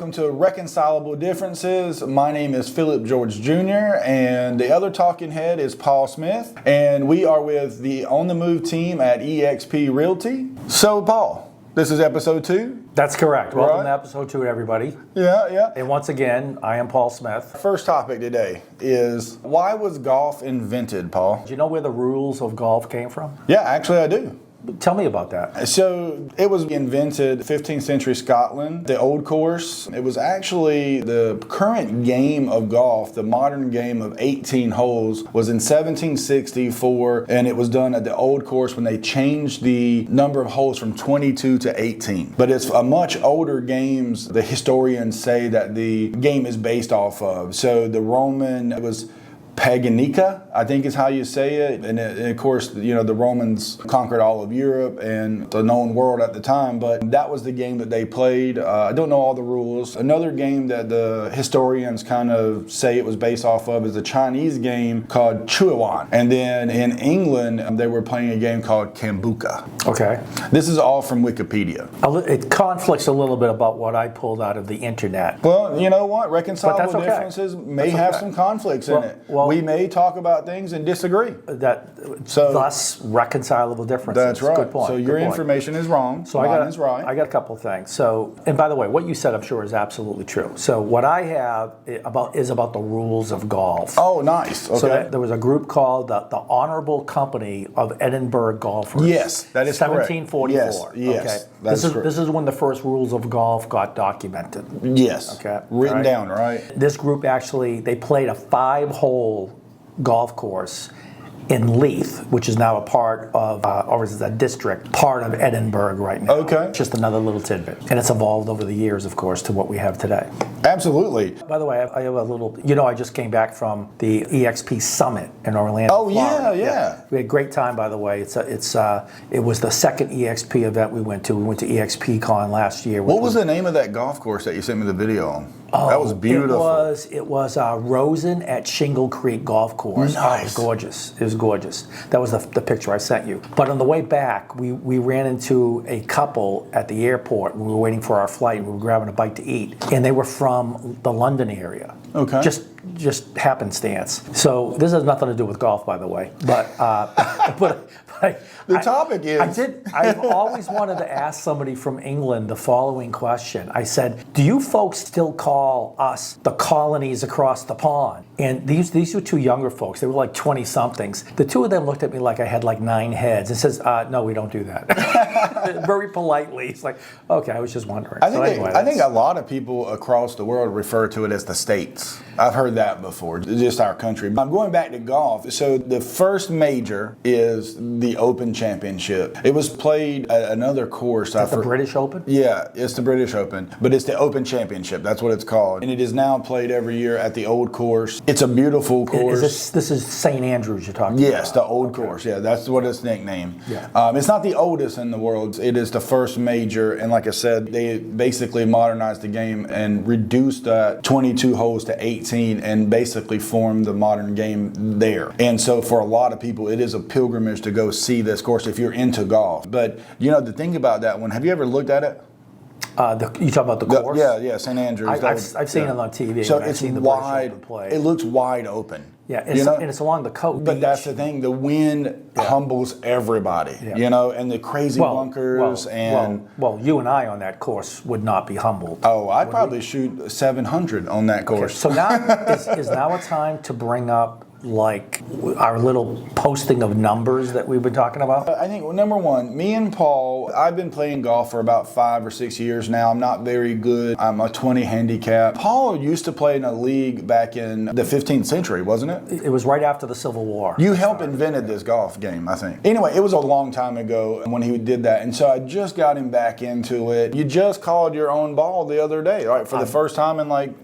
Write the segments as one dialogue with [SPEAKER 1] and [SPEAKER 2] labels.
[SPEAKER 1] welcome to Reconcilable Differences. My name is Phillip George Jr. and the other talking head is Paul Smith, and we are with the On the Move team at eXp Realty. So, Paul, this is episode 2.
[SPEAKER 2] That's correct. Welcome to episode 2, everybody.
[SPEAKER 1] Yeah.
[SPEAKER 2] And once again, I am Paul Smith.
[SPEAKER 1] First topic today is, why was golf invented, Paul?
[SPEAKER 2] Do you know where the rules of golf came from?
[SPEAKER 1] Yeah, actually I do.
[SPEAKER 2] Tell me about that.
[SPEAKER 1] So it was invented 15th century Scotland, the old course. It was actually the current game of golf, the modern game of 18 holes, was in 1764, and it was done at the old course when they changed the number of holes from 22 to 18. But it's a much older game, the historians say, that the game is based off of. So the Roman, it was Paganica, I think is how you say it. And of course, you know, the Romans conquered all of Europe and the known world at the time, but that was the game that they played. I don't know all the rules. Another game that the historians kind of say it was based off of is a Chinese game called Chuiwan. And then in England, they were playing a game called Kambuka.
[SPEAKER 2] Okay.
[SPEAKER 1] This is all from Wikipedia.
[SPEAKER 2] It conflicts a little bit about what I pulled out of the internet.
[SPEAKER 1] Well, you know what? Reconcilable
[SPEAKER 2] okay.
[SPEAKER 1] differences may have some conflicts in it.
[SPEAKER 2] Well,
[SPEAKER 1] we may talk about things and disagree.
[SPEAKER 2] Thus, reconcilable differences.
[SPEAKER 1] That's right.
[SPEAKER 2] Good point.
[SPEAKER 1] So your information is wrong.
[SPEAKER 2] So
[SPEAKER 1] mine is right.
[SPEAKER 2] I got a couple of things. So, and by the way, what you said, I'm sure, is absolutely true. So what I have is about the rules of golf.
[SPEAKER 1] Oh, nice. Okay.
[SPEAKER 2] So there was a group called the Honorable Company of Edinburgh Golfers.
[SPEAKER 1] Yes, that is
[SPEAKER 2] 1744.
[SPEAKER 1] Yes,
[SPEAKER 2] okay.
[SPEAKER 1] that's correct.
[SPEAKER 2] This is when the first rules of golf got documented.
[SPEAKER 1] Yes.
[SPEAKER 2] Okay.
[SPEAKER 1] Written down, right?
[SPEAKER 2] This group actually, they played a 5-hole golf course in Leith, which is now a part of, or is a district, part of Edinburgh right now.
[SPEAKER 1] Okay.
[SPEAKER 2] Just another little tidbit. And it's evolved over the years, of course, to what we have today.
[SPEAKER 1] Absolutely.
[SPEAKER 2] By the way, I have a little, I just came back from the eXp Summit in Orlando,
[SPEAKER 1] Oh,
[SPEAKER 2] Florida.
[SPEAKER 1] yeah.
[SPEAKER 2] We had a great time, by the way. It was the second eXp event we went to. We went to eXp Con last year.
[SPEAKER 1] What was the name of that golf course that you sent me the video on? Oh, that was beautiful.
[SPEAKER 2] It was Rosen at Shingle Creek Golf Course.
[SPEAKER 1] Nice.
[SPEAKER 2] Oh, it was gorgeous. It was gorgeous. That was the picture I sent you. But on the way back, we ran into a couple at the airport. We were waiting for our flight. We were grabbing a bite to eat, and they were from the London area.
[SPEAKER 1] Okay.
[SPEAKER 2] Just happenstance. So this has nothing to do with golf, by the way. But
[SPEAKER 1] the topic is.
[SPEAKER 2] I've always wanted to ask somebody from England the following question. I said, "Do you folks still call us the colonies across the pond?" And these were two younger folks. They were like 20-somethings. The two of them looked at me like I had like 9 heads and says, "No, we don't do that." Very politely. It's like, okay, I was just wondering.
[SPEAKER 1] I think a lot of people across the world refer to it as the States. I've heard that before, just our country. I'm going back to golf. So the first major is the Open Championship. It was played at another course.
[SPEAKER 2] Is that the British Open?
[SPEAKER 1] Yeah, it's the British Open, but it's the Open Championship. That's what it's called. And it is now played every year at the old course. It's a beautiful course.
[SPEAKER 2] This is St. Andrews you're talking about?
[SPEAKER 1] Yes, the old course. Yeah, that's what it's nicknamed.
[SPEAKER 2] Yeah.
[SPEAKER 1] It's not the oldest in the world. It is the first major. And like I said, they basically modernized the game and reduced 22 holes to 18 and basically formed the modern game there. And so for a lot of people, it is a pilgrimage to go see this course if you're into golf. But, the thing about that one, have you ever looked at it?
[SPEAKER 2] You talking about the course?
[SPEAKER 1] Yeah, St. Andrews.
[SPEAKER 2] I've seen it on TV.
[SPEAKER 1] So it's wide. It looks wide open.
[SPEAKER 2] Yeah, and it's along the coast.
[SPEAKER 1] But that's the thing. The wind humbles everybody. And the crazy bunkers
[SPEAKER 2] Well, you and I on that course would not be humbled.
[SPEAKER 1] Oh, I'd probably shoot 700 on that course.
[SPEAKER 2] Okay, so now is now a time to bring up like our little posting of numbers that we've been talking about?
[SPEAKER 1] I think, number one, me and Paul, I've been playing golf for about 5 or 6 years now. I'm not very good. I'm a 20 handicap. Paul used to play in a league back in the 15th century, wasn't it?
[SPEAKER 2] It was right after the Civil War.
[SPEAKER 1] You helped invented this golf game, I think. Anyway, it was a long time ago when he did that. And so I just got him back into it. You just called your own ball the other day, right? For the first time in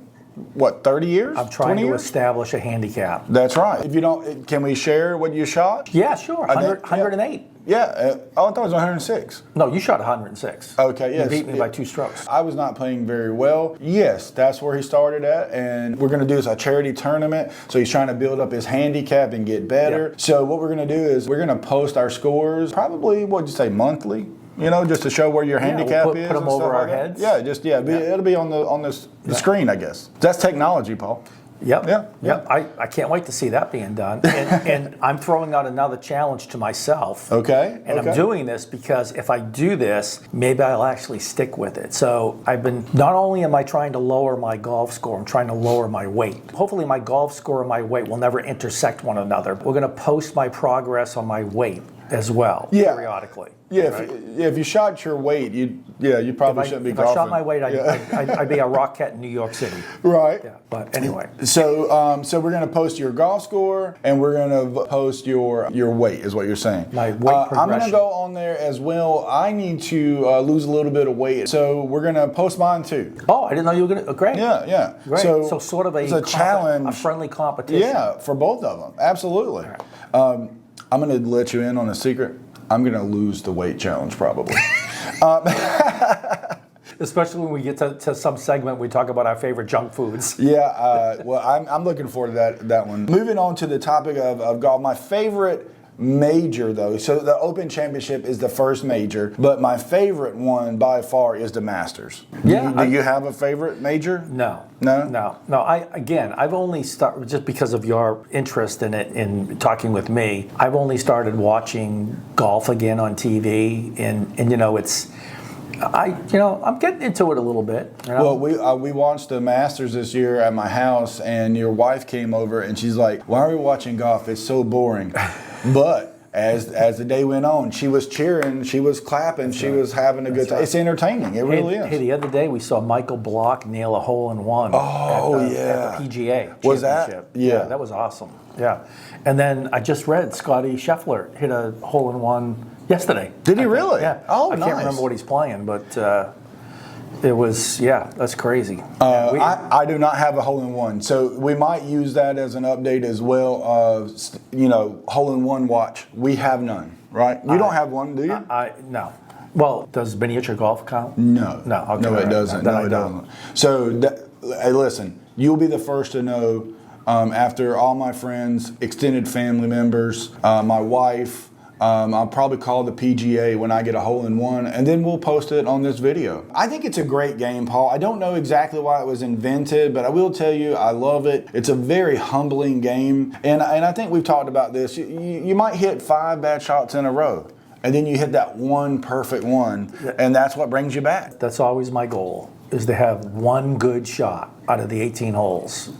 [SPEAKER 1] 30 years?
[SPEAKER 2] I'm trying to establish a handicap.
[SPEAKER 1] That's right. If you don't, can we share what you shot?
[SPEAKER 2] Yeah, sure. 108.
[SPEAKER 1] Yeah. I thought it was 106.
[SPEAKER 2] No, you shot 106.
[SPEAKER 1] Okay, yes.
[SPEAKER 2] You beat me by 2 strokes.
[SPEAKER 1] I was not playing very well. Yes, that's where he started at, and we're going to do a charity tournament. So he's trying to build up his handicap and get better. Yep. So what we're going to do is we're going to post our scores probably, what'd you say, monthly? just to show where your handicap
[SPEAKER 2] we'll
[SPEAKER 1] is.
[SPEAKER 2] put them
[SPEAKER 1] and stuff
[SPEAKER 2] over our
[SPEAKER 1] like that.
[SPEAKER 2] heads.
[SPEAKER 1] It'll be on the screen, I guess. That's technology, Paul.
[SPEAKER 2] Yep.
[SPEAKER 1] Yeah.
[SPEAKER 2] I can't wait to see that being done. And I'm throwing out another challenge to myself.
[SPEAKER 1] Okay.
[SPEAKER 2] And I'm doing this because if I do this, maybe I'll actually stick with it. So not only am I trying to lower my golf score, I'm trying to lower my weight. Hopefully my golf score and my weight will never intersect one another. We're going to post my progress on my weight as well, periodically.
[SPEAKER 1] Yeah,
[SPEAKER 2] right?
[SPEAKER 1] if you shot your weight, you probably shouldn't be golfing.
[SPEAKER 2] If I shot my weight, I'd be a Rockette in New York City.
[SPEAKER 1] Right.
[SPEAKER 2] Yeah, but anyway.
[SPEAKER 1] So we're going to post your golf score, and we're going to post your weight, is what you're saying.
[SPEAKER 2] My weight progression.
[SPEAKER 1] I'm going to go on there as well. I need to lose a little bit of weight, so we're going to post mine too.
[SPEAKER 2] Oh, I didn't know you were going to. Great.
[SPEAKER 1] Yeah.
[SPEAKER 2] Great. So sort of
[SPEAKER 1] it's a challenge,
[SPEAKER 2] a friendly competition.
[SPEAKER 1] Yeah, for both of them. Absolutely. Right. I'm going to let you in on a secret. I'm going to lose the weight challenge probably.
[SPEAKER 2] Especially when we get to some segment, we talk about our favorite junk foods.
[SPEAKER 1] Yeah, well, I'm looking forward to that one. Moving on to the topic of golf, my favorite major though, so the Open Championship is the first major, but my favorite one by far is the Masters.
[SPEAKER 2] Yeah.
[SPEAKER 1] Do you have a favorite major?
[SPEAKER 2] No.
[SPEAKER 1] No?
[SPEAKER 2] I've only started, just because of your interest in it, in talking with me, I've only started watching golf again on TV, and I'm getting into it a little bit.
[SPEAKER 1] Well, we watched the Masters this year at my house, and your wife came over, and she's like, "Why are we watching golf? It's so boring." But as the day went on, she was cheering, she was clapping, she was having a good time. It's entertaining. It really is.
[SPEAKER 2] Hey, the other day we saw Michael Block nail a hole-in-one at the PGA
[SPEAKER 1] Was
[SPEAKER 2] Championship.
[SPEAKER 1] that? Yeah.
[SPEAKER 2] That was awesome. Yeah. And then I just read Scotty Scheffler hit a hole-in-one yesterday.
[SPEAKER 1] Did he really?
[SPEAKER 2] Yeah.
[SPEAKER 1] Oh,
[SPEAKER 2] I
[SPEAKER 1] nice.
[SPEAKER 2] can't remember what he's playing, but it was, that's crazy.
[SPEAKER 1] I do not have a hole-in-one, so we might use that as an update as well. Hole-in-one watch. We have none, right? You don't have one, do you?
[SPEAKER 2] No. Well, does miniature golf count?
[SPEAKER 1] No.
[SPEAKER 2] No, okay,
[SPEAKER 1] No, it
[SPEAKER 2] right.
[SPEAKER 1] doesn't.
[SPEAKER 2] Then
[SPEAKER 1] No,
[SPEAKER 2] I
[SPEAKER 1] it
[SPEAKER 2] don't.
[SPEAKER 1] doesn't. So, hey, listen, you'll be the first to know after all my friends, extended family members, my wife. I'll probably call the PGA when I get a hole-in-one, and then we'll post it on this video. I think it's a great game, Paul. I don't know exactly why it was invented, but I will tell you I love it. It's a very humbling game, and I think we've talked about this. You might hit 5 bad shots in a row, and then you hit that one perfect one, and that's what brings you back.
[SPEAKER 2] That's always my goal, is to have one good shot out of the 18 holes.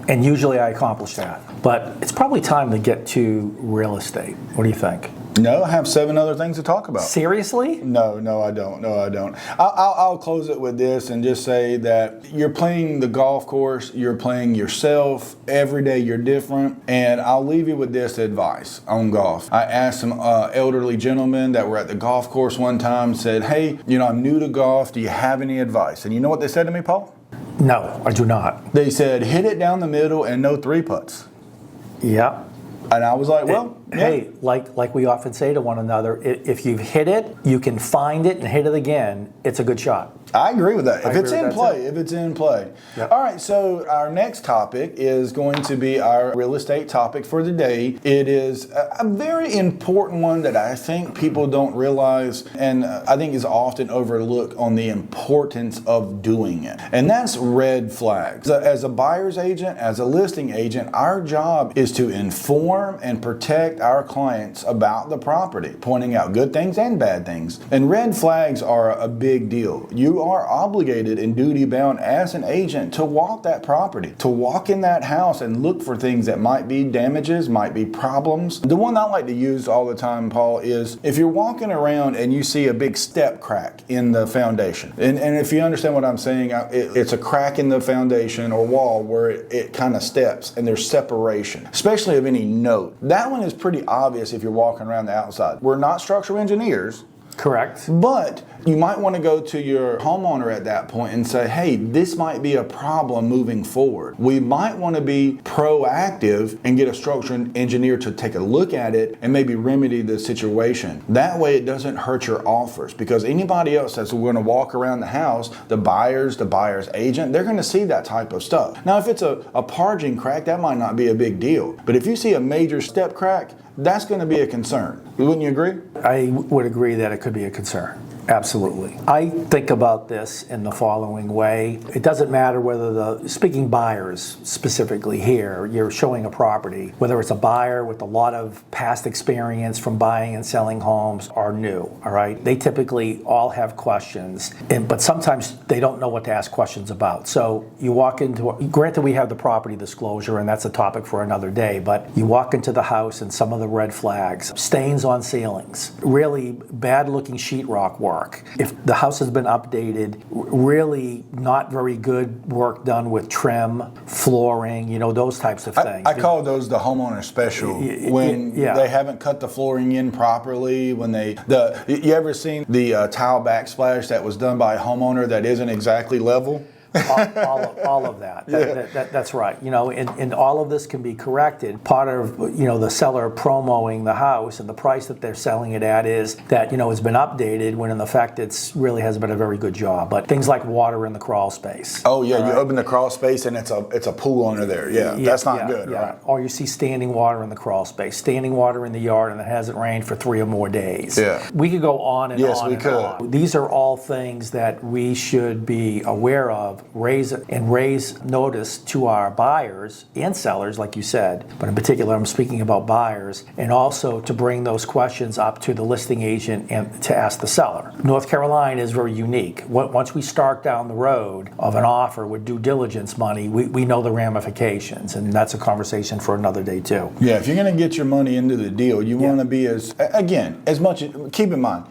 [SPEAKER 2] And usually I accomplish that. But it's probably time to get to real estate. What do you think?
[SPEAKER 1] No, I have 7 other things to talk about.
[SPEAKER 2] Seriously?
[SPEAKER 1] No, I don't. I'll close it with this and just say that you're playing the golf course, you're playing yourself. Every day you're different. And I'll leave you with this advice on golf. I asked some elderly gentlemen that were at the golf course one time, said, "Hey, I'm new to golf. Do you have any advice?" And you know what they said to me, Paul?
[SPEAKER 2] No, I do not.
[SPEAKER 1] They said, "Hit it down the middle and no 3 putts."
[SPEAKER 2] Yeah.
[SPEAKER 1] And I was like, well,
[SPEAKER 2] hey, like we often say to one another, if you've hit it, you can find it and hit it again. It's a good shot.
[SPEAKER 1] I agree with that. If it's in play.
[SPEAKER 2] Yep.
[SPEAKER 1] All right, so our next topic is going to be our real estate topic for the day. It is a very important one that I think people don't realize, and I think is often overlooked on the importance of doing it. And that's red flags. As a buyer's agent, as a listing agent, our job is to inform and protect our clients about the property, pointing out good things and bad things. And red flags are a big deal. You are obligated and duty bound as an agent to walk that property, to walk in that house and look for things that might be damages, might be problems. The one I like to use all the time, Paul, is if you're walking around and you see a big step crack in the foundation, and if you understand what I'm saying, it's a crack in the foundation or wall where it kind of steps and there's separation, especially of any note. That one is pretty obvious if you're walking around the outside. We're not structural engineers.
[SPEAKER 2] Correct.
[SPEAKER 1] But you might want to go to your homeowner at that point and say, hey, this might be a problem moving forward. We might want to be proactive and get a structural engineer to take a look at it and maybe remedy the situation. That way it doesn't hurt your offers, because anybody else that's going to walk around the house, the buyer's agent, they're going to see that type of stuff. Now, if it's a parging crack, that might not be a big deal. But if you see a major step crack, that's going to be a concern. Wouldn't you agree?
[SPEAKER 2] I would agree that it could be a concern. Absolutely. I think about this in the following way. It doesn't matter whether speaking buyers specifically here, you're showing a property, whether it's a buyer with a lot of past experience from buying and selling homes or new, all right? They typically all have questions, but sometimes they don't know what to ask questions about. So you walk into, granted we have the property disclosure and that's a topic for another day, but you walk into the house and some of the red flags, stains on ceilings, really bad looking sheetrock work. If the house has been updated, really not very good work done with trim, flooring, those types of things.
[SPEAKER 1] I call those the homeowner special. When they haven't cut the flooring in properly, when you ever seen the tile backsplash that was done by a homeowner that isn't exactly level?
[SPEAKER 2] all of that. That's right. And all of this can be corrected. Part of the seller promoting the house and the price that they're selling it at is that it's been updated when in the fact it's really hasn't been a very good job. But things like water in the crawl space.
[SPEAKER 1] Oh yeah, you open the crawl space and it's a pool under there. That's not good.
[SPEAKER 2] Yeah.
[SPEAKER 1] Right?
[SPEAKER 2] Or you see standing water in the crawl space, standing water in the yard, and it hasn't rained for 3 or more days.
[SPEAKER 1] Yeah.
[SPEAKER 2] We could go on and
[SPEAKER 1] yes,
[SPEAKER 2] on.
[SPEAKER 1] we
[SPEAKER 2] and
[SPEAKER 1] could.
[SPEAKER 2] On. These are all things that we should be aware of. Raise notice to our buyers and sellers, like you said, but in particular I'm speaking about buyers, and also to bring those questions up to the listing agent and to ask the seller. North Carolina is very unique. Once we start down the road of an offer with due diligence money, we know the ramifications, and that's a conversation for another day too.
[SPEAKER 1] Yeah, if you're going to get your money into the deal, you want to be keep in mind,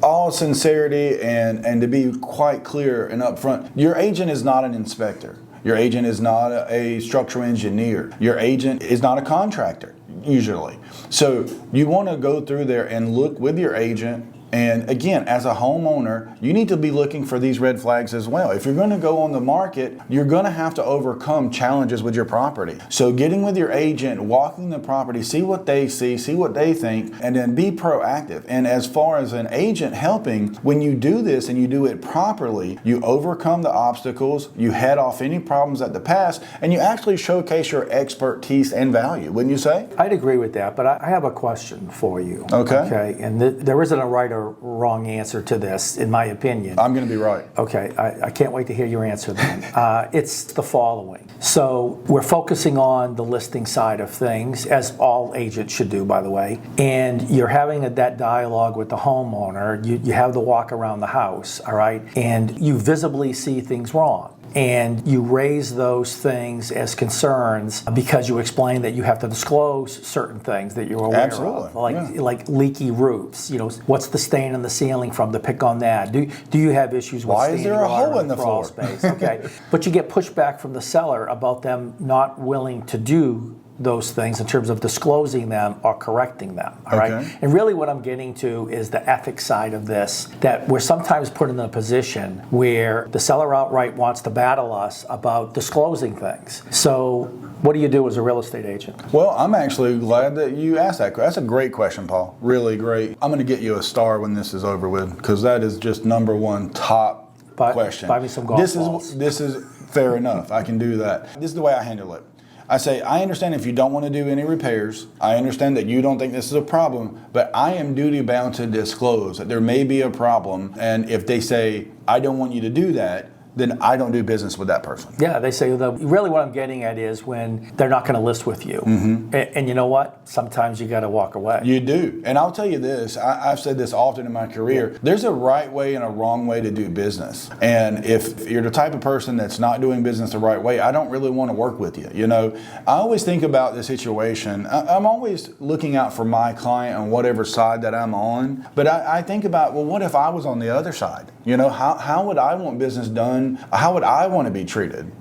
[SPEAKER 1] all sincerity and to be quite clear and upfront, your agent is not an inspector. Your agent is not a structural engineer. Your agent is not a contractor, usually. So you want to go through there and look with your agent. And again, as a homeowner, you need to be looking for these red flags as well. If you're going to go on the market, you're going to have to overcome challenges with your property. So getting with your agent, walking the property, see what they see, see what they think, and then be proactive. And as far as an agent helping, when you do this and you do it properly, you overcome the obstacles, you head off any problems at the past, and you actually showcase your expertise and value, wouldn't you say?
[SPEAKER 2] I'd agree with that, but I have a question for you.
[SPEAKER 1] Okay.
[SPEAKER 2] And there isn't a right or wrong answer to this, in my opinion.
[SPEAKER 1] I'm going to be right.
[SPEAKER 2] Okay, I can't wait to hear your answer then. It's the following. So we're focusing on the listing side of things, as all agents should do, by the way, and you're having that dialogue with the homeowner. You have the walk around the house, all right, and you visibly see things wrong. And you raise those things as concerns because you explain that you have to disclose certain things that you're aware of, like leaky roofs. What's the stain in the ceiling from? To pick on that. Do you have issues with
[SPEAKER 1] standing water? Why is there a hole in the
[SPEAKER 2] crawl
[SPEAKER 1] floor?
[SPEAKER 2] Space? Okay, but you get pushback from the seller about them not willing to do those things in terms of disclosing them or correcting them, all right? And really what I'm getting to is the ethics side of this, that we're sometimes put in a position where the seller outright wants to battle us about disclosing things. So what do you do as a real estate agent?
[SPEAKER 1] Well, I'm actually glad that you asked that. That's a great question, Paul. Really great. I'm going to get you a star when this is over with, because that is just number one top question.
[SPEAKER 2] Buy me some golf balls.
[SPEAKER 1] This is fair enough. I can do that. This is the way I handle it. I say, I understand if you don't want to do any repairs. I understand that you don't think this is a problem, but I am duty bound to disclose that there may be a problem. And if they say, I don't want you to do that, then I don't do business with that person.
[SPEAKER 2] Yeah, they say, really what I'm getting at is when they're not going to list with you. Mm-hmm. And you know what? Sometimes you got to walk away.
[SPEAKER 1] You do. And I'll tell you this, I've said this often in my career, there's a right way and a wrong way to do business. And if you're the type of person that's not doing business the right way, I don't really want to work with you. I always think about the situation. I'm always looking out for my client on whatever side that I'm on. But I think about, well, what if I was on the other side? How would I want business done? How would I want to be treated?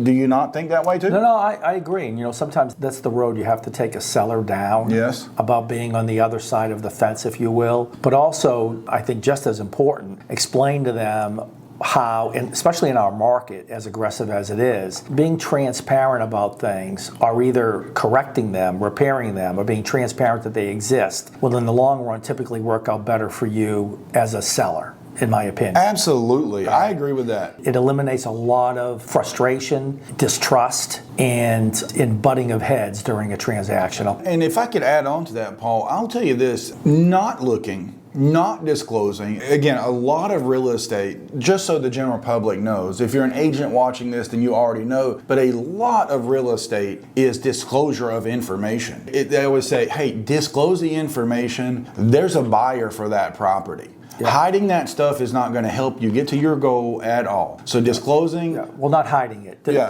[SPEAKER 1] Do you not think that way too?
[SPEAKER 2] No, I agree. And sometimes that's the road you have to take a seller down.
[SPEAKER 1] Yes.
[SPEAKER 2] About being on the other side of the fence, if you will. But also, I think just as important, explain to them how, and especially in our market, as aggressive as it is, being transparent about things, or either correcting them, repairing them, or being transparent that they exist, will in the long run typically work out better for you as a seller, in my opinion.
[SPEAKER 1] Absolutely. I agree with that.
[SPEAKER 2] It eliminates a lot of frustration, distrust, and butting of heads during a transaction.
[SPEAKER 1] And if I could add on to that, Paul, I'll tell you this, not looking not disclosing, again, a lot of real estate, just so the general public knows, if you're an agent watching this, then you already know, but a lot of real estate is disclosure of information. They always say, hey, disclose the information. There's a buyer for that property. Yeah. Hiding that stuff is not going to help you get to your goal at all. So disclosing...
[SPEAKER 2] Yeah. Well, not hiding it. Not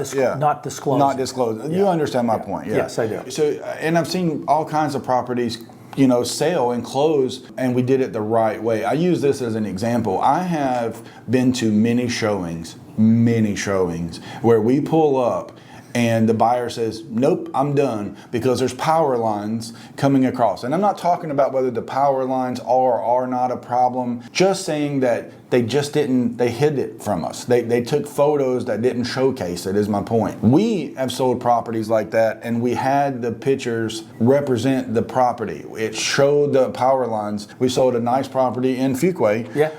[SPEAKER 2] disclosing.
[SPEAKER 1] Not disclosing. Yeah. You understand my point. Yeah.
[SPEAKER 2] Yes, I do.
[SPEAKER 1] So, and I've seen all kinds of properties, sell and close, and we did it the right way. I use this as an example. I have been to many showings, where we pull up and the buyer says, nope, I'm done, because there's power lines coming across. And I'm not talking about whether the power lines are or are not a problem, just saying that they hid it from us. They took photos that didn't showcase it, is my point. We have sold properties like that, and we had the pictures represent the property. It showed the power lines. We sold a nice property in Fuquay. Yeah.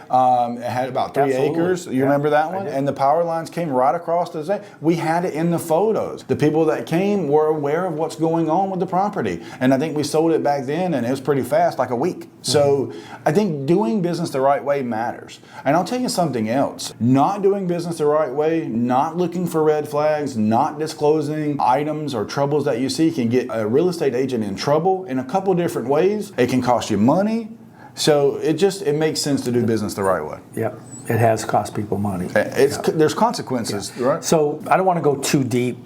[SPEAKER 1] It had about 3 acres. You remember that one? And the power lines came right across the thing. We had it in the photos. The people that came were aware of what's going on with the property. And I think we sold it back then, and it was pretty fast, like a week. So I think doing business the right way matters. And I'll tell you something else. Not doing business the right way, not looking for red flags, not disclosing items or troubles that you see can get a real estate agent in trouble in a couple different ways. It can cost you money. So it makes sense to do business the right way.
[SPEAKER 2] Yeah, it has cost people money.
[SPEAKER 1] There's consequences, right?
[SPEAKER 2] So I don't want to go too deep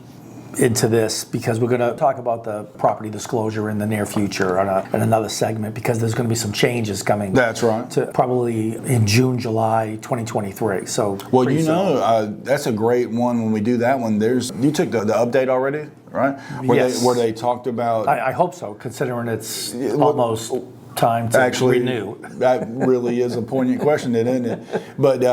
[SPEAKER 2] into this, because we're going to talk about the property disclosure in the near future in another segment, because there's going to be some changes coming.
[SPEAKER 1] That's right.
[SPEAKER 2] To probably in June, July 2023. So
[SPEAKER 1] well, that's a great one. When we do that one, you took the update already, right? Where they talked about.
[SPEAKER 2] I hope so, considering it's almost time to renew.
[SPEAKER 1] That really is a poignant question, isn't it? But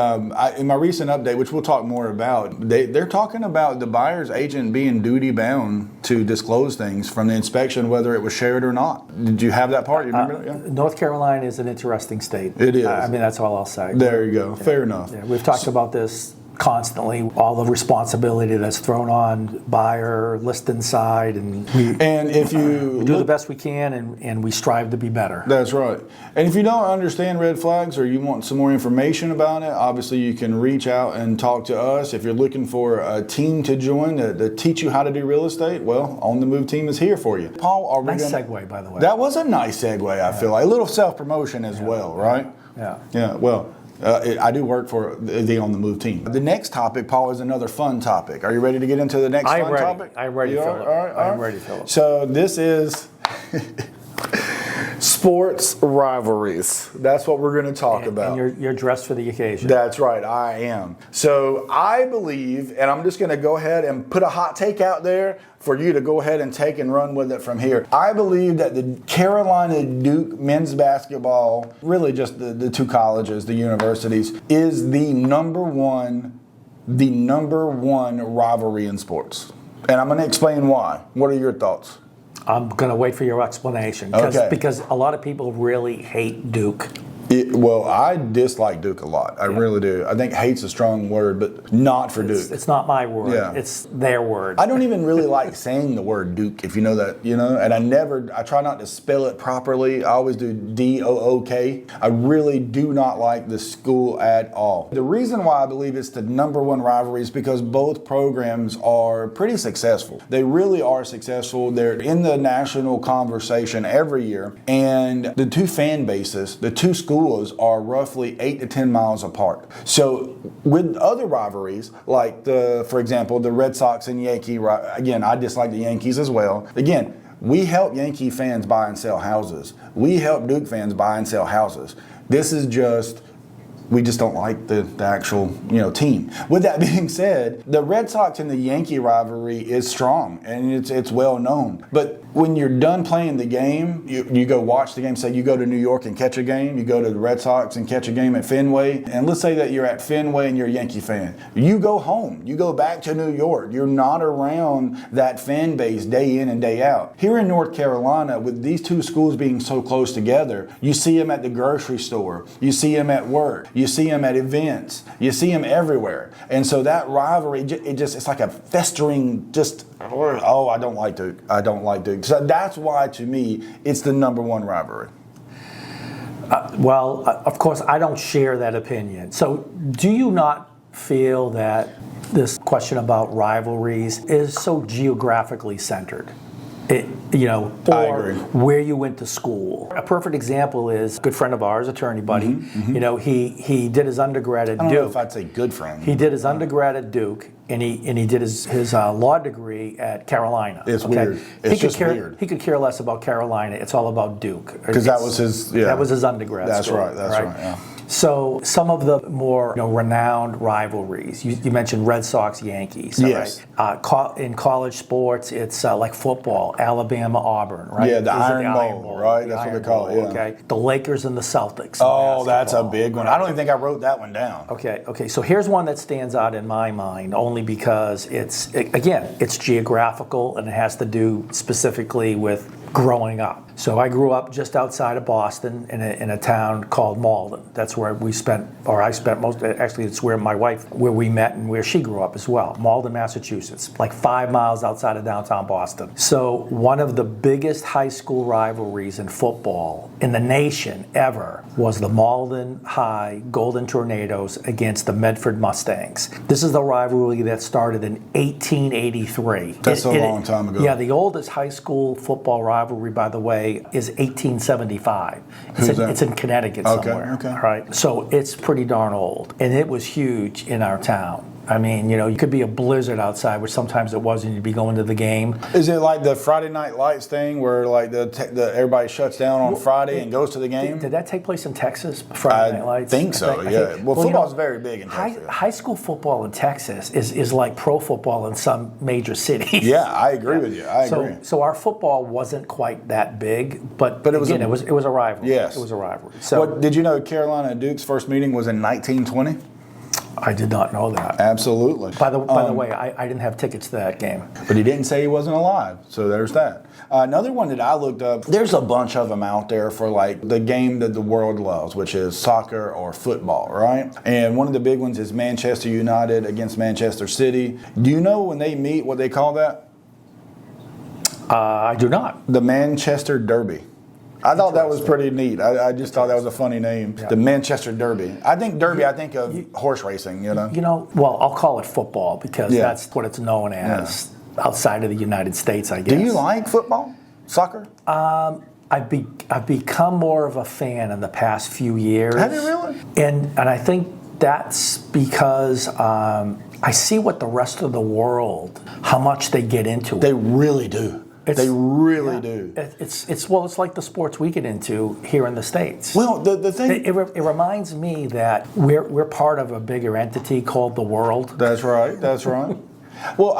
[SPEAKER 1] in my recent update, which we'll talk more about, they're talking about the buyer's agent being duty bound to disclose things from the inspection, whether it was shared or not. Did you have that part? You remember that? Yeah.
[SPEAKER 2] North Carolina is an interesting state.
[SPEAKER 1] It is.
[SPEAKER 2] I mean, that's all I'll say.
[SPEAKER 1] There you go. Yeah. Fair enough.
[SPEAKER 2] Yeah, we've talked about this constantly, all the responsibility that's thrown on buyer, listing side, and if you do the best we can, and we strive to be better.
[SPEAKER 1] That's right. And if you don't understand red flags, or you want some more information about it, obviously you can reach out and talk to us. If you're looking for a team to join to teach you how to do real estate, well, On the Move team is here for you. Paul,
[SPEAKER 2] nice segue, by the way.
[SPEAKER 1] That was a nice segue. I feel like a little self-promotion as well, right?
[SPEAKER 2] Yeah.
[SPEAKER 1] Yeah. Well. I do work for the On the Move team. The next topic, Paul, is another fun topic. Are you ready to get into the next fun topic?
[SPEAKER 2] I'm ready, Phillip. I'm ready, Phillip.
[SPEAKER 1] So this is sports rivalries. That's what we're going to talk about.
[SPEAKER 2] And you're dressed for the occasion.
[SPEAKER 1] That's right, I am. So I believe, and I'm just going to go ahead and put a hot take out there for you to go ahead and take and run with it from here. I believe that the Carolina Duke men's basketball, really just the two colleges, the universities, is the number one rivalry in sports. And I'm going to explain why. What are your thoughts?
[SPEAKER 2] I'm going to wait for your explanation, because a lot of people really hate Duke.
[SPEAKER 1] Well, I dislike Duke a lot. I really do. I think hate's a strong word, but not for Duke.
[SPEAKER 2] It's not my word. Yeah. It's their word.
[SPEAKER 1] I don't even really like saying the word Duke, if you know that, and I try not to spell it properly. I always do D-O-O-K. I really do not like the school at all. The reason why I believe it's the number one rivalry is because both programs are pretty successful. They really are successful. They're in the national conversation every year, and the two fan bases, the two schools, are roughly 8 to 10 miles apart. So with other rivalries, like for example, the Red Sox and Yankee, again, I dislike the Yankees as well. Again, we help Yankee fans buy and sell houses. We help Duke fans buy and sell houses. This is we just don't like the actual team. With that being said, the Red Sox and the Yankee rivalry is strong, and it's well known. But when you're done playing the game, you go watch the game. Say you go to New York and catch a game. You go to the Red Sox and catch a game at Fenway. And let's say that you're at Fenway and you're a Yankee fan. You go home. You go back to New York. You're not around that fan base day in and day out. Here in North Carolina, with these two schools being so close together, you see them at the grocery store. You see them at work. You see them at events. You see them everywhere. And so that rivalry, it's like a festering, I don't like Duke. I don't like Duke. So that's why, to me, it's the number one rivalry.
[SPEAKER 2] Of course, I don't share that opinion. So, do you not feel that this question about rivalries is so geographically centered?
[SPEAKER 1] I agree.
[SPEAKER 2] Where you went to school. A perfect example is a good friend of ours, attorney buddy. He did his undergrad at Duke.
[SPEAKER 1] I don't know if I'd say good friend.
[SPEAKER 2] He did his undergrad at Duke, and he did his law degree at Carolina.
[SPEAKER 1] It's weird. It's just weird.
[SPEAKER 2] He could care less about Carolina. It's all about Duke.
[SPEAKER 1] Because that was his. Yeah.
[SPEAKER 2] That was his undergrad.
[SPEAKER 1] That's
[SPEAKER 2] school,
[SPEAKER 1] right. That's right. Yeah.
[SPEAKER 2] So some of the more renowned rivalries, you mentioned Red Sox, Yankees.
[SPEAKER 1] Yes.
[SPEAKER 2] Right? In college sports, it's like football, Alabama, Auburn, right?
[SPEAKER 1] Yeah, the Iron Bowl, right? That's what they call it. Yeah.
[SPEAKER 2] Okay. The Lakers and the Celtics.
[SPEAKER 1] Oh, that's a big one. I don't even think I wrote that one down.
[SPEAKER 2] Okay. So here's one that stands out in my mind, only because it's geographical and it has to do specifically with growing up. So I grew up just outside of Boston in a town called Malden. That's where I spent most. Actually, it's where where we met and where she grew up as well. Malden, Massachusetts, like 5 miles outside of downtown Boston. So one of the biggest high school rivalries in football in the nation ever was the Malden High Golden Tornadoes against the Medford Mustangs. This is the rivalry that started in 1883.
[SPEAKER 1] That's a long time ago.
[SPEAKER 2] Yeah, the oldest high school football rivalry, by the way, is 1875. It's in Connecticut somewhere.
[SPEAKER 1] Okay.
[SPEAKER 2] Right. So it's pretty darn old, and it was huge in our town. I mean, you could be a blizzard outside, which sometimes it was, and you'd be going to the game.
[SPEAKER 1] Is it like the Friday Night Lights thing, where like the everybody shuts down on Friday and goes to the game?
[SPEAKER 2] Did that take place in Texas? Friday Night Lights?
[SPEAKER 1] I think so. Yeah. Well, football's very big in Texas.
[SPEAKER 2] High school football in Texas is like pro football in some major cities.
[SPEAKER 1] Yeah, I agree with you. I agree.
[SPEAKER 2] So our football wasn't quite that big, but it was a rivalry.
[SPEAKER 1] Yes,
[SPEAKER 2] it was a rivalry. So
[SPEAKER 1] did you know Carolina and Duke's first meeting was in 1920?
[SPEAKER 2] I did not know that.
[SPEAKER 1] Absolutely.
[SPEAKER 2] By the way, I didn't have tickets to that game.
[SPEAKER 1] But he didn't say he wasn't alive, so there's that. Another one that I looked up, there's a bunch of them out there for like the game that the world loves, which is soccer or football, right? And one of the big ones is Manchester United against Manchester City. Do you know when they meet what they call that?
[SPEAKER 2] I do not.
[SPEAKER 1] The Manchester Derby. I thought that was pretty neat. I just thought that was a funny name. Yeah. The Manchester Derby. I think of horse racing,
[SPEAKER 2] Well, I'll call it football because that's what it's known as outside of the United States, I guess.
[SPEAKER 1] Do you like football? Soccer?
[SPEAKER 2] I've become more of a fan in the past few years.
[SPEAKER 1] Have you really?
[SPEAKER 2] And I think that's because I see what the rest of the world, how much they get into it.
[SPEAKER 1] They really do. They really do.
[SPEAKER 2] It's like the sports we get into here in the States.
[SPEAKER 1] Well, the thing
[SPEAKER 2] it reminds me that we're part of a bigger entity called the world.
[SPEAKER 1] That's right. That's right. Well,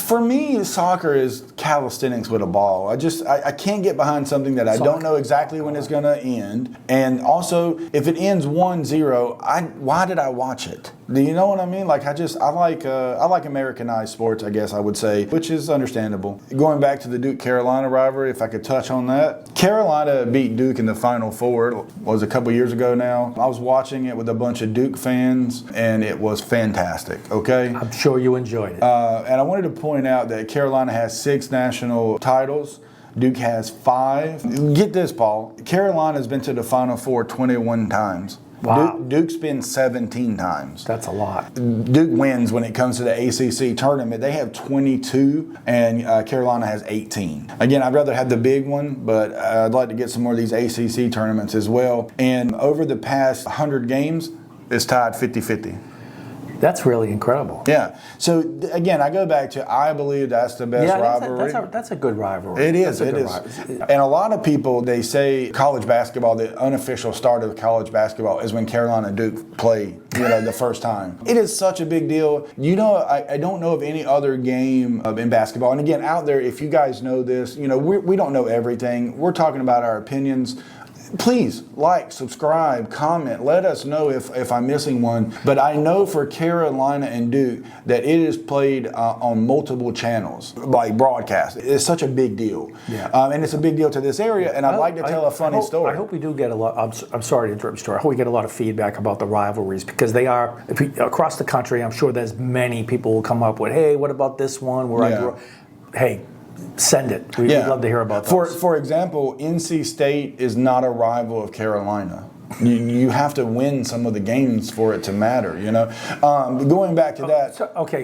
[SPEAKER 1] for me, soccer is calisthenics with a ball. I can't get behind something that I don't know exactly when it's going to end. And also, if it ends 1-0, why did I watch it? Do you know what I mean? Like I like Americanized sports, I guess I would say, which is understandable. Going back to the Duke-Carolina rivalry, if I could touch on that. Carolina beat Duke in the Final Four. Was a couple years ago now. I was watching it with a bunch of Duke fans, and it was fantastic, okay?
[SPEAKER 2] I'm sure you enjoyed it.
[SPEAKER 1] And I wanted to point out that Carolina has 6 national titles. Duke has 5. Get this, Paul. Carolina's been to the Final Four 21 times.
[SPEAKER 2] Wow.
[SPEAKER 1] Duke's been 17 times.
[SPEAKER 2] That's a lot.
[SPEAKER 1] Duke wins when it comes to the ACC tournament. They have 22, and Carolina has 18. Again, I'd rather have the big one, but I'd like to get some more of these ACC tournaments as well. And over the past 100 games, it's tied 50-50.
[SPEAKER 2] That's really incredible.
[SPEAKER 1] Yeah. So, again, I go back to I believe that's the best rivalry.
[SPEAKER 2] That's a good rivalry.
[SPEAKER 1] It is. It is. And a lot of people, they say college basketball, the unofficial start of college basketball is when Carolina and Duke play, the first time. It is such a big deal. I don't know of any other game in basketball. And, again, out there, if you guys know this, we don't know everything. We're talking about our opinions. Please like, subscribe, comment. Let us know if I'm missing one. But I know for Carolina and Duke that it is played on multiple channels, like broadcast. It's such a big deal.
[SPEAKER 2] Yeah.
[SPEAKER 1] And it's a big deal to this area. And I'd like to tell a funny story.
[SPEAKER 2] I hope we do get a lot. I'm sorry to interrupt, story. I hope we get a lot of feedback about the rivalries because they are across the country. I'm sure there's many people who come up with, hey, what about this one where I grew up? Hey. Send it. We'd love to hear about those.
[SPEAKER 1] For example, NC State is not a rival of Carolina. You have to win some of the games for it to matter, you know. Going back to that.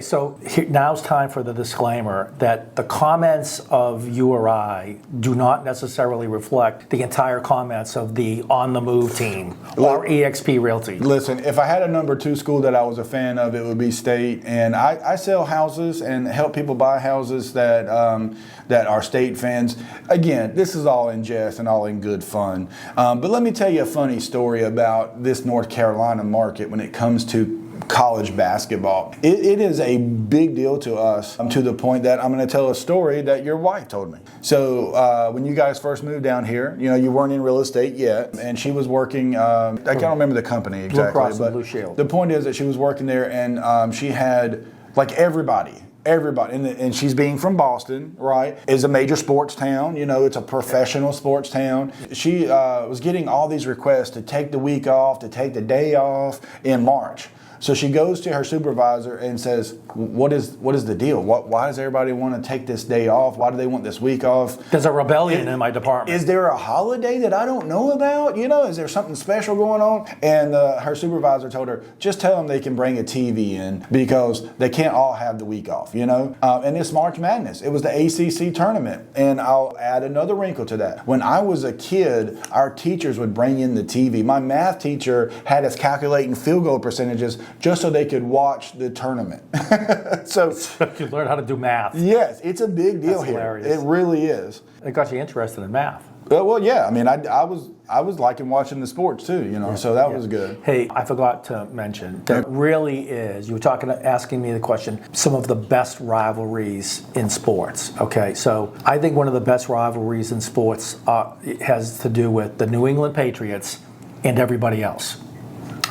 [SPEAKER 2] So now's time for the disclaimer that the comments of you or I do not necessarily reflect the entire comments of the On the Move team or EXP Realty.
[SPEAKER 1] Listen, if I had a number 2 school that I was a fan of, it would be State. And I sell houses and help people buy houses that are State fans. Again, this is all in jest and all in good fun. But let me tell you a funny story about this North Carolina market when it comes to college basketball. It is a big deal to us, to the point that I'm going to tell a story that your wife told me. So when you guys first moved down here, you know, you weren't in real estate yet, and she was working, I can't remember the company exactly,
[SPEAKER 2] Blue Cross
[SPEAKER 1] but
[SPEAKER 2] and Blue Shield.
[SPEAKER 1] The point is that she was working there, and she had, like, everybody, and she's being from Boston, right, is a major sports town. You know, it's a professional sports town. She was getting all these requests to take the week off, to take the day off in March. So she goes to her supervisor and says, what is the deal? Why does everybody want to take this day off? Why do they want this week off?
[SPEAKER 2] There's a rebellion in my department.
[SPEAKER 1] Is there a holiday that I don't know about? You know, is there something special going on? And her supervisor told her, just tell them they can bring a TV in because they can't all have the week off, you know? And it's March Madness. It was the ACC tournament. And I'll add another wrinkle to that. When I was a kid, our teachers would bring in the TV. My math teacher had us calculating field goal percentages just so they could watch the tournament. So
[SPEAKER 2] you learn how to do math.
[SPEAKER 1] Yes, it's a big deal
[SPEAKER 2] That's
[SPEAKER 1] here.
[SPEAKER 2] hilarious.
[SPEAKER 1] It really is.
[SPEAKER 2] It got you interested in math.
[SPEAKER 1] Well, yeah. I mean, I was liking watching the sports too, you know. So that was good.
[SPEAKER 2] Hey, I forgot to mention that really is. You were asking me the question. Some of the best rivalries in sports. Okay, so I think one of the best rivalries in sports has to do with the New England Patriots and everybody else.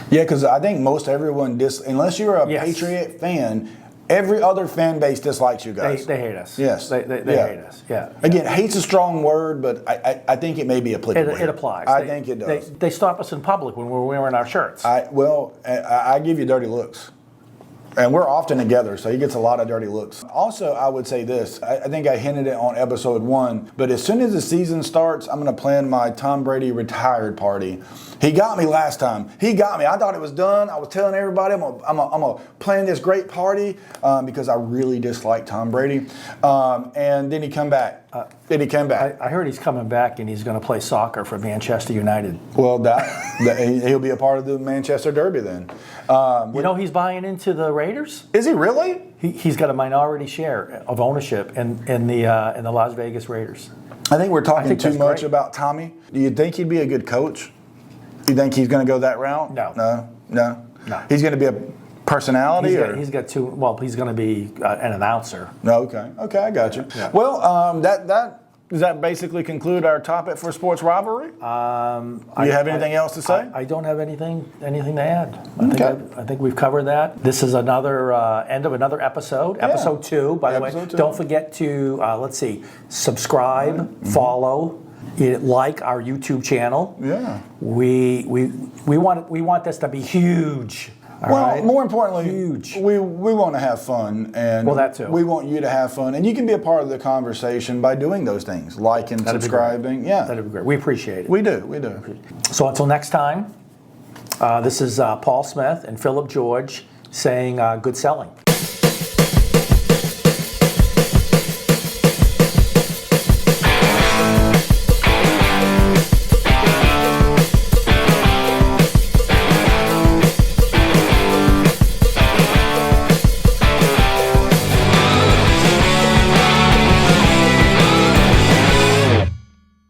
[SPEAKER 1] Yeah, because I think most everyone unless you're a Patriot fan, every other fan base dislikes you guys.
[SPEAKER 2] They hate us.
[SPEAKER 1] Yes.
[SPEAKER 2] They hate us. Yeah.
[SPEAKER 1] Again, hate's a strong word, but I think it may be applicable.
[SPEAKER 2] It applies.
[SPEAKER 1] I think it does.
[SPEAKER 2] They stop us in public when we're wearing our shirts.
[SPEAKER 1] I give you dirty looks. And we're often together, so he gets a lot of dirty looks. Also, I would say this. I think I hinted it on episode 1, but as soon as the season starts, I'm going to plan my Tom Brady retired party. He got me last time. He got me. I thought it was done. I was telling everybody I'm going to plan this great party because I really dislike Tom Brady. And then he come back.
[SPEAKER 2] I heard he's coming back and he's going to play soccer for Manchester United.
[SPEAKER 1] Well, he'll be a part of the Manchester Derby then.
[SPEAKER 2] You know he's buying into the Raiders?
[SPEAKER 1] Is he really?
[SPEAKER 2] He's got a minority share of ownership in the Las Vegas Raiders.
[SPEAKER 1] I think we're talking too much about Tommy. Do you think he'd be a good coach? You think he's going to go that route?
[SPEAKER 2] No.
[SPEAKER 1] He's going to be a personality?
[SPEAKER 2] He's going to be an announcer.
[SPEAKER 1] No, okay, I got you. Yeah. Well, does that basically conclude our topic for sports rivalry? Do you have anything else to say?
[SPEAKER 2] I don't have anything to add. I think we've covered that. This is another end of another episode. Yeah. Episode 2, by the way. 2. Don't forget to subscribe, follow. Like our YouTube channel. Yeah. We want this to be huge.
[SPEAKER 1] More importantly,
[SPEAKER 2] huge.
[SPEAKER 1] We want to have fun, and
[SPEAKER 2] that too.
[SPEAKER 1] We want you to have fun, and you can be a part of the conversation by doing those things, like and subscribing. Yeah,
[SPEAKER 2] that'd be great. We appreciate it.
[SPEAKER 1] We do.
[SPEAKER 2] So until next time, this is Paul Smith and Phillip George saying good selling.